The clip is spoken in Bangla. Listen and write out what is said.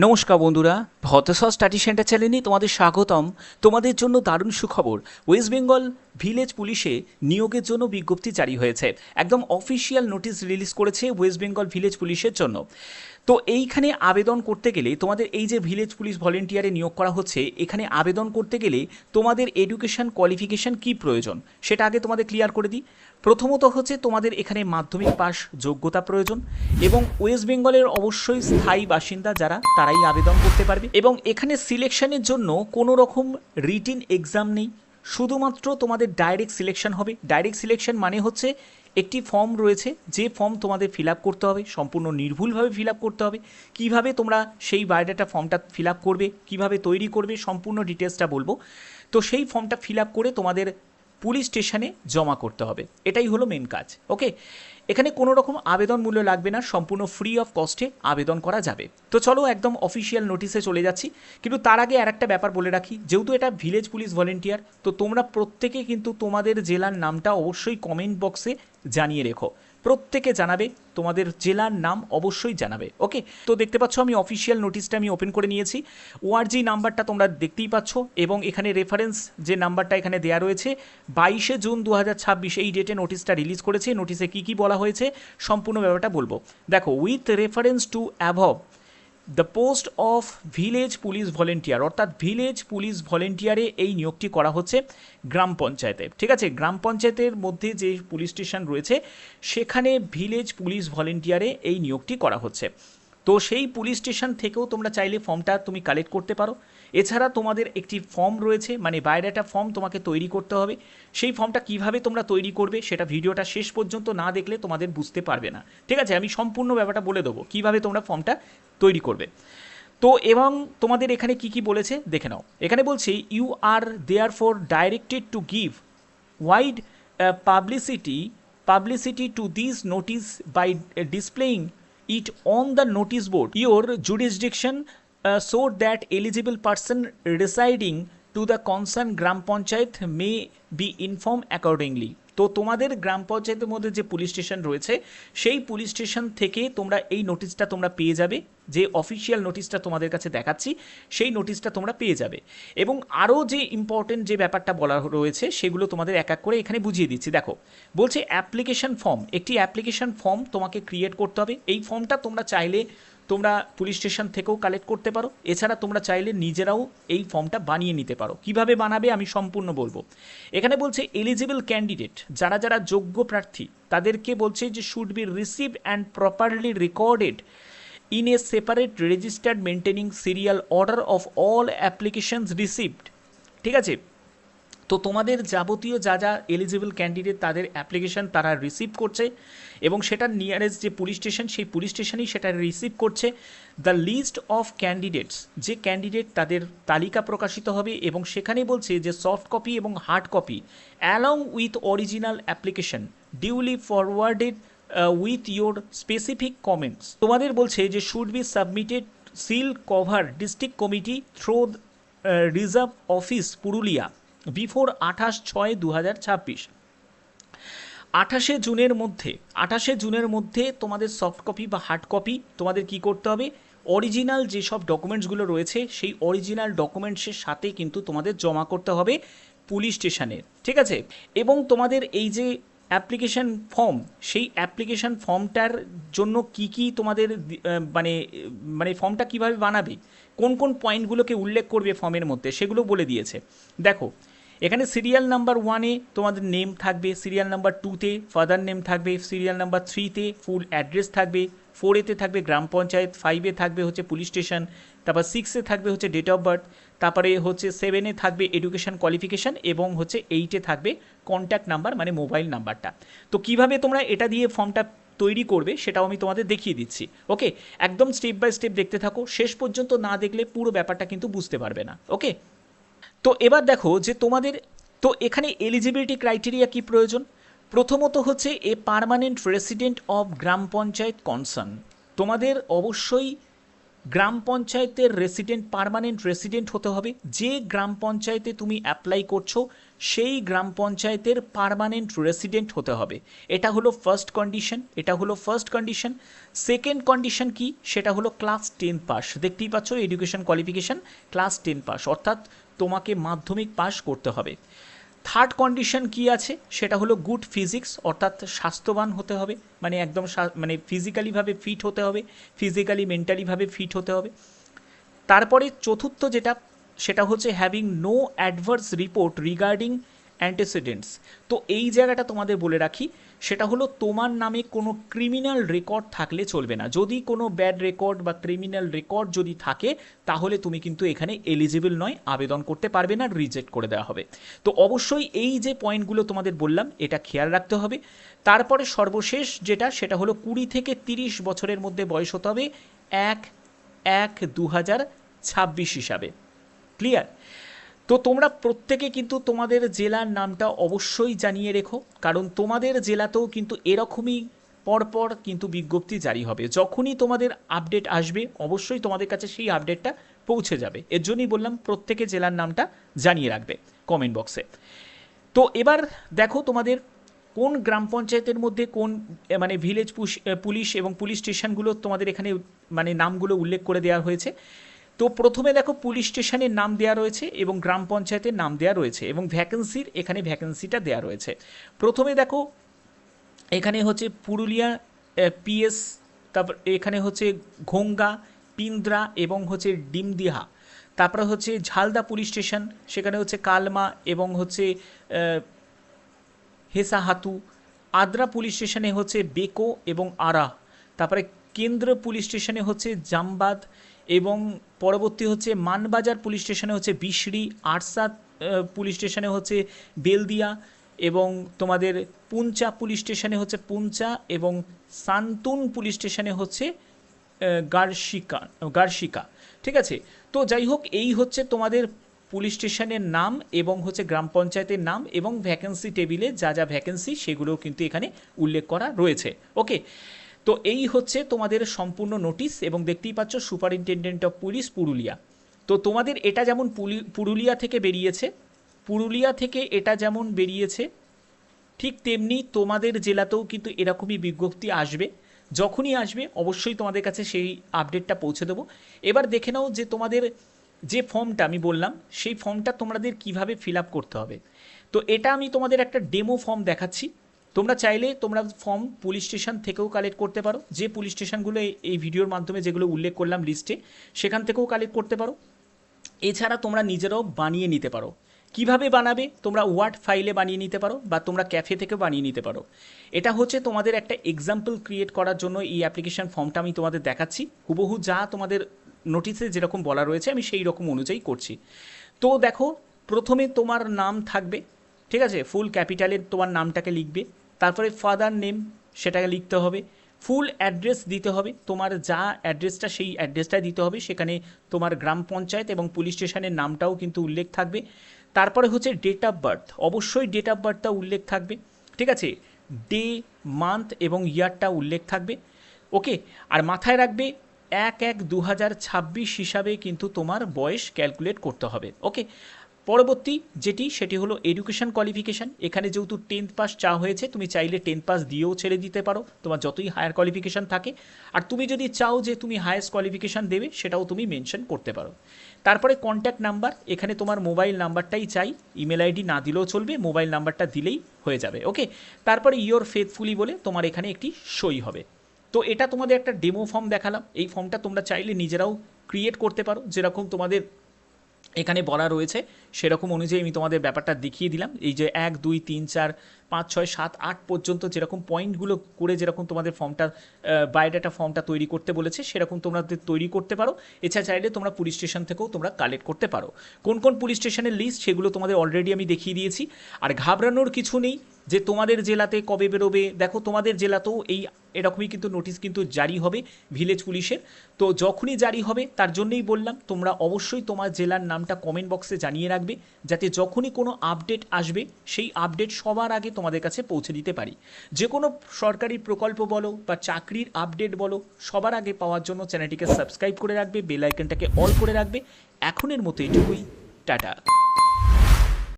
নমস্কার বন্ধুরা, ভদ্রসহ স্টাডি সেন্টার চ্যানেলে তোমাদের স্বাগতম। তোমাদের জন্য দারুণ সুখবর, ওয়েস্ট বেঙ্গল ভিলেজ পুলিশে নিয়োগের জন্য বিজ্ঞপ্তি জারি হয়েছে। একদম অফিসিয়াল নোটিশ রিলিজ করেছে ওয়েস্ট বেঙ্গল ভিলেজ পুলিশের জন্য। তো এইখানে আবেদন করতে গেলে তোমাদের এই যে ভিলেজ পুলিশ ভলেন্টিয়ারে নিয়োগ করা হচ্ছে, এখানে আবেদন করতে গেলে তোমাদের এডুকেশন কোয়ালিফিকেশান কী প্রয়োজন সেটা আগে তোমাদের ক্লিয়ার করে দিই। প্রথমত হচ্ছে তোমাদের এখানে মাধ্যমিক পাস যোগ্যতা প্রয়োজন, এবং ওয়েস্ট বেঙ্গলের অবশ্যই স্থায়ী বাসিন্দা যারা তারাই আবেদন করতে পারবে। এবং এখানে সিলেকশনের জন্য কোনো রকম রিটিন এক্সাম নেই, শুধুমাত্র তোমাদের ডাইরেক্ট সিলেকশন হবে। ডাইরেক্ট সিলেকশন মানে হচ্ছে একটি ফর্ম রয়েছে, যে ফর্ম তোমাদের ফিল আপ করতে হবে, সম্পূর্ণ নির্ভুলভাবে ফিল আপ করতে হবে। কীভাবে তোমরা সেই বায়োডাটা ফর্মটা ফিল আপ করবে, কীভাবে তৈরি করবে, সম্পূর্ণ ডিটেলসটা বলবো। তো সেই ফর্মটা ফিল আপ করে তোমাদের পুলিশ স্টেশনে জমা করতে হবে, এটাই হলো মেন কাজ। ওকে, এখানে কোনো রকম আবেদন মূল্য লাগবে না, সম্পূর্ণ ফ্রি অফ কস্টে আবেদন করা যাবে। তো চলো একদম অফিসিয়াল নোটিশে চলে যাচ্ছি, কিন্তু তার আগে আর একটা ব্যাপার বলে রাখি, যেহেতু এটা ভিলেজ পুলিশ ভলেন্টিয়ার, তো তোমরা প্রত্যেকে কিন্তু তোমাদের জেলার নামটা অবশ্যই কমেন্ট বক্সে জানিয়ে রেখো। প্রত্যেকে জানাবে, তোমাদের জেলার নাম অবশ্যই জানাবে। ওকে, তো দেখতে পাচ্ছ আমি অফিসিয়াল নোটিশটা আমি ওপেন করে নিয়েছি। ওআরজি নাম্বারটা তোমরা দেখতেই পাচ্ছ, এবং এখানে রেফারেন্স যে নাম্বারটা এখানে দেওয়া রয়েছে, 22 জুন 2026 এই ডেটে নোটিশটা রিলিজ করেছে। নোটিশে কী কী বলা হয়েছে সম্পূর্ণ ব্যাপারটা বলবো। দেখো, with reference to above the post of village police volunteer, অর্থাৎ ভিলেজ পুলিশ ভলেন্টিয়ারে এই নিয়োগটি করা হচ্ছে গ্রাম পঞ্চায়েতে। ঠিক আছে, গ্রাম পঞ্চায়েতের মধ্যে যে পুলিশ স্টেশন রয়েছে সেখানে ভিলেজ পুলিশ ভলেন্টিয়ারে এই নিয়োগটি করা হচ্ছে। তো সেই পুলিশ স্টেশন থেকেও তোমরা চাইলে ফর্মটা তুমি কালেক্ট করতে পারো। এছাড়া তোমাদের একটি ফর্ম রয়েছে, মানে বায়োডাটা ফর্ম তোমাকে তৈরি করতে হবে। সেই ফর্মটা কিভাবে তোমরা তৈরি করবে সেটা ভিডিওটা শেষ পর্যন্ত না দেখলে তোমাদের বুঝতে পারবে না। ঠিক আছে, আমি সম্পূর্ণ ব্যাপারটা বলে দেবো কীভাবে তোমরা ফর্মটা তৈরি করবে। তো এবং তোমাদের এখানে কি কি বলেছে দেখে নাও। এখানে বলছে you are therefore directed to give wide publicity to this notice by displaying it on the notice board your jurisdiction, so that eligible person residing to the concerned gram panchayat may be informed accordingly. তো তোমাদের গ্রাম পঞ্চায়েতের মধ্যে যে পুলিশ স্টেশন রয়েছে সেই পুলিশ স্টেশন থেকে তোমরা এই নোটিশটা তোমরা পেয়ে যাবে, যে অফিসিয়াল নোটিশটা তোমাদের কাছে দেখাচ্ছি সেই নোটিশটা তোমরা পেয়ে যাবে। এবং আরও যে ইম্পর্টেন্ট যে ব্যাপারটা বলা রয়েছে সেগুলো তোমাদের এক এক করে এখানে বুঝিয়ে দিচ্ছি। দেখো, বলছে অ্যাপ্লিকেশন ফর্ম, একটি অ্যাপ্লিকেশন ফর্ম তোমাকে ক্রিয়েট করতে হবে। এই ফর্মটা তোমরা চাইলে তোমরা পুলিশ স্টেশন থেকেও কালেক্ট করতে পারো, এছাড়া তোমরা চাইলে নিজেরাও এই ফর্মটা বানিয়ে নিতে পারো। কিভাবে বানাবে আমি সম্পূর্ণ বলবো। এখানে বলছে এলিজিবল ক্যান্ডিডেট, যারা যারা যোগ্য প্রার্থী তাদেরকে বলছে যে should be received and properly recorded in a separate registered maintaining serial order of all applications received। ঠিক আছে, তো তোমাদের যাবতীয় যা যা এলিজিবল ক্যান্ডিডেট তাদের অ্যাপ্লিকেশন তারা রিসিভ করছে, এবং সেটার নিয়ারেস্ট যে পুলিশ স্টেশন সেই পুলিশ স্টেশনেই সেটা রিসিভ করছে। দ্য লিস্ট অফ ক্যান্ডিডেটস, যে ক্যান্ডিডেট তাদের তালিকা প্রকাশিত হবে, এবং সেখানে বলছে যে সফট কপি এবং hard copy along with original application duly forwarded with your specific comments. তোমাদের বলছে যে should be submitted seal cover district committee through reserve office Purulia before 28/6/2026। 28শে জুনের মধ্যে তোমাদের সফট কপি বা হার্ড কপি তোমাদের কি করতে হবে, অরিজিনাল যেসব ডকুমেন্টসগুলো রয়েছে সেই অরিজিনাল ডকুমেন্টসের সাথে কিন্তু তোমাদের জমা করতে হবে পুলিশ স্টেশনে। ঠিক আছে, এবং তোমাদের এই যে অ্যাপ্লিকেশন ফর্ম, সেই অ্যাপ্লিকেশন ফর্মটার জন্য কি কি তোমাদের মানে ফর্মটা কিভাবে বানাবে, কোন কোন পয়েন্টগুলোকে উল্লেখ করবে ফর্মের মধ্যে সেগুলো বলে দিয়েছে। দেখো, এখানে সিরিয়াল নাম্বার 1-এ তোমাদের নেম থাকবে, সিরিয়াল নাম্বার 2-তে ফাদার নেম থাকবে, সিরিয়াল নাম্বার 3-তে ফুল অ্যাড্রেস থাকবে, 4-এতে থাকবে গ্রাম পঞ্চায়েত, 5-এ থাকবে হচ্ছে পুলিশ স্টেশন, তারপর 6-এ থাকবে হচ্ছে ডেট অফ বার্থ, তারপরে হচ্ছে 7-এ থাকবে এডুকেশন কোয়ালিফিকেশান, এবং হচ্ছে 8-এ থাকবে কন্ট্যাক্ট নাম্বার মানে মোবাইল নাম্বারটা। তো কিভাবে তোমরা এটা দিয়ে ফর্মটা তৈরি করবে সেটাও আমি তোমাদের দেখিয়ে দিচ্ছি। ওকে, একদম স্টেপ বাই স্টেপ দেখতে থাকো, শেষ পর্যন্ত না দেখলে পুরো ব্যাপারটা কিন্তু বুঝতে পারবে না। ওকে, তো এবার দেখো যে তোমাদের তো এখানে এলিজিবিলিটি ক্রাইটেরিয়া কি প্রয়োজন। প্রথমত হচ্ছে a permanent resident of gram panchayat concern, তোমাদের অবশ্যই গ্রাম পঞ্চায়েতের রেসিডেন্ট, পার্মানেন্ট রেসিডেন্ট হতে হবে। যে গ্রাম পঞ্চায়েতে তুমি অ্যাপ্লাই করছো সেই গ্রাম পঞ্চায়েতের পার্মানেন্ট রেসিডেন্ট হতে হবে। এটা হলো ফার্স্ট কন্ডিশন, এটা হলো ফার্স্ট কন্ডিশন। সেকেন্ড কন্ডিশন কি, সেটা হলো ক্লাস 10 পাস। দেখতেই পাচ্ছ এডুকেশন কোয়ালিফিকেশন ক্লাস 10 পাস, অর্থাৎ তোমাকে মাধ্যমিক পাস করতে হবে। থার্ড কন্ডিশন কি আছে, সেটা হলো গুড ফিজিক্স, অর্থাৎ স্বাস্থ্যবান হতে হবে, মানে একদম মানে ফিজিক্যালিভাবে ফিট হতে হবে, ফিজিক্যালি মেন্টালিভাবে ফিট হতে হবে। তারপরে চতুর্থ যেটা, সেটা হচ্ছে having no adverse report regarding antecedents. তো এই জায়গাটা তোমাদের বলে রাখি, সেটা হলো তোমার নামে কোনো ক্রিমিনাল রেকর্ড থাকলে চলবে না। যদি কোনো ব্যাড রেকর্ড বা ক্রিমিনাল রেকর্ড যদি থাকে, তাহলে তুমি কিন্তু এখানে এলিজিবল নয়, আবেদন করতে পারবে না, রিজেক্ট করে দেওয়া হবে। তো অবশ্যই এই যে পয়েন্টগুলো তোমাদের বললাম, এটা খেয়াল রাখতে হবে। তারপরে সর্বশেষ যেটা, সেটা হলো 20 থেকে 30 বছরের মধ্যে বয়স হতে হবে 1/1/2026 হিসাবে। ক্লিয়ার? তো তোমরা প্রত্যেকে কিন্তু তোমাদের জেলার নামটা অবশ্যই জানিয়ে রেখো, কারণ তোমাদের জেলাতেও কিন্তু এরকমই পরপর কিন্তু বিজ্ঞপ্তি জারি হবে। যখনই তোমাদের আপডেট আসবে অবশ্যই তোমাদের কাছে সেই আপডেটটা পৌঁছে যাবে। এর জন্যই বললাম প্রত্যেকে জেলার নামটা জানিয়ে রাখবে কমেন্ট বক্সে। তো এবার দেখো তোমাদের কোন গ্রাম পঞ্চায়েতের মধ্যে কোন মানে ভিলেজ পুলিশ এবং পুলিশ স্টেশনগুলো তোমাদের এখানে মানে নামগুলো উল্লেখ করে দেওয়া হয়েছে। তো প্রথমে দেখো পুলিশ স্টেশনের নাম দেওয়া রয়েছে এবং গ্রাম পঞ্চায়েতের নাম দেওয়া রয়েছে এবং ভ্যাকেন্সির এখানে ভ্যাকেন্সিটা দেওয়া রয়েছে। প্রথমে দেখো এখানে হচ্ছে পুরুলিয়া পিএস, তারপর এখানে হচ্ছে ঘোঙ্গা, পিন্দ্রা এবং হচ্ছে ডিমদিহা। তারপরে হচ্ছে ঝালদা পুলিশ স্টেশন, সেখানে হচ্ছে কালমা এবং হচ্ছে হেসাহাতু। আদ্রা পুলিশ স্টেশনে হচ্ছে বেকো এবং আরা। তারপরে কেন্দ্র পুলিশ স্টেশনে হচ্ছে জামবাদ এবং পরবর্তী হচ্ছে মানবাজার পুলিশ স্টেশনে হচ্ছে বিশরি। আরসা পুলিশ স্টেশনে হচ্ছে বেলদিয়া এবং তোমাদের পুঞ্চা পুলিশ স্টেশনে হচ্ছে পুঞ্চা এবং সান্তুন পুলিশ স্টেশনে হচ্ছে গার্শিকা। ঠিক আছে? তো যাই হোক, এই হচ্ছে তোমাদের পুলিশ স্টেশনের নাম এবং হচ্ছে গ্রাম পঞ্চায়েতের নাম এবং ভ্যাকেন্সি টেবিলে যা যা ভ্যাকেন্সি সেগুলোও কিন্তু এখানে উল্লেখ করা রয়েছে। ওকে, তো এই হচ্ছে তোমাদের সম্পূর্ণ নোটিশ এবং দেখতেই পাচ্ছ সুপারিনটেনডেন্ট অফ পুলিশ পুরুলিয়া। তো তোমাদের এটা যেমন পুরুলিয়া থেকে বেরিয়েছে, পুরুলিয়া থেকে এটা যেমন বেরিয়েছে, ঠিক তেমনি তোমাদের জেলাতেও কিন্তু এরকমই বিজ্ঞপ্তি আসবে। যখনই আসবে অবশ্যই তোমাদের কাছে সেই আপডেটটা পৌঁছে দেবো। এবার দেখে নাও যে তোমাদের যে ফর্মটা আমি বললাম সেই ফর্মটা তোমাদের কিভাবে ফিল আপ করতে হবে। তো এটা আমি তোমাদের একটা ডেমো ফর্ম দেখাচ্ছি। তোমরা চাইলে তোমরা ফর্ম পুলিশ স্টেশন থেকেও কালেক্ট করতে পারো, যে পুলিশ স্টেশনগুলো এই ভিডিওর মাধ্যমে যেগুলো উল্লেখ করলাম লিস্টে, সেখান থেকেও কালেক্ট করতে পারো। এছাড়া তোমরা নিজেরাও বানিয়ে নিতে পারো। কিভাবে বানাবে, তোমরা ওয়ার্ড ফাইলে বানিয়ে নিতে পারো বা তোমরা ক্যাফে থেকে বানিয়ে নিতে পারো। এটা হচ্ছে তোমাদের একটা এক্সাম্পল ক্রিয়েট করার জন্য এই অ্যাপ্লিকেশন ফর্মটা আমি তোমাদের দেখাচ্ছি। হুবহু যা তোমাদের নোটিসে যেরকম বলা রয়েছে আমি সেই রকম অনুযায়ী করছি। তো দেখো, প্রথমে তোমার নাম থাকবে, ঠিক আছে, ফুল ক্যাপিটালের তোমার নামটাকে লিখবে। তারপরে ফাদার নেম সেটাকে লিখতে হবে। ফুল অ্যাড্রেস দিতে হবে, তোমার যা অ্যাড্রেসটা সেই অ্যাড্রেসটাই দিতে হবে। সেখানে তোমার গ্রাম পঞ্চায়েত এবং পুলিশ স্টেশনের নামটাও কিন্তু উল্লেখ থাকবে। তারপরে হচ্ছে ডেট অফ বার্থ, অবশ্যই ডেট অফ বার্থটা উল্লেখ থাকবে, ঠিক আছে। ডে, মান্থ এবং ইয়ারটা উল্লেখ থাকবে। ওকে, আর মাথায় রাখবে 1/1/2026 হিসাবে কিন্তু তোমার বয়স ক্যালকুলেট করতে হবে। ওকে, পরবর্তী যেটি সেটি হলো এডুকেশন কোয়ালিফিকেশান। এখানে যেহেতু 10th পাস চা হয়েছে, তুমি চাইলে 10th পাস দিয়েও ছেড়ে দিতে পারো, তোমার যতই হায়ার কোয়ালিফিকেশান থাকে। আর তুমি যদি চাও যে তুমি হায়েস্ট কোয়ালিফিকেশান দেবে, সেটাও তুমি মেনশন করতে পারো। তারপরে কন্ট্যাক্ট নাম্বার, এখানে তোমার মোবাইল নাম্বারটাই চাই, ইমেল আইডি না দিলেও চলবে, মোবাইল নাম্বারটা দিলেই হয়ে যাবে। ওকে, তারপরে ইয়োর ফেথফুলি বলে তোমার এখানে একটি সই হবে। তো এটা তোমাদের একটা ডেমো ফর্ম দেখালাম। এই ফর্মটা তোমরা চাইলে নিজেরাও ক্রিয়েট করতে পারো, যেরকম তোমাদের এখানে বলা রয়েছে সেরকম অনুযায়ী আমি তোমাদের ব্যাপারটা দেখিয়ে দিলাম। এই যে 1 2 3 4 5 6 7 8 পর্যন্ত যেরকম পয়েন্টগুলো করে যেরকম তোমাদের ফর্মটা বায়োডাটা ফর্মটা তৈরি করতে বলেছে, সেরকম তোমরা তৈরি করতে পারো। এছাড়া চাইলে তোমরা পুলিশ স্টেশন থেকেও তোমরা কালেক্ট করতে পারো। কোন কোন পুলিশ স্টেশনের লিস্ট সেগুলো তোমাদের অলরেডি আমি দেখিয়ে দিয়েছি। আর ঘাবড়ানোর কিছু নেই, যে তোমাদের জেলাতে কবে বেরোবে। দেখো তোমাদের জেলাতেও এরকমই কিন্তু নোটিশ কিন্তু জারি হবে ভিলেজ পুলিশের। তো যখনই জারি হবে তার জন্যই বললাম তোমরা অবশ্যই তোমার জেলার নামটা কমেন্ট বক্সে জানিয়ে রাখবে, যাতে যখনই কোনো আপডেট আসবে সেই আপডেট সবার আগে তোমাদের কাছে পৌঁছে দিতে পারি। যে কোনো সরকারি প্রকল্প বলো বা চাকরির আপডেট বলো, সবার আগে পাওয়ার জন্য চ্যানেলটিকে সাবস্ক্রাইব করে রাখবে, বেল আইকনটাকে অল করে রাখবে। এখনের মতো এটুকুই, টাটা।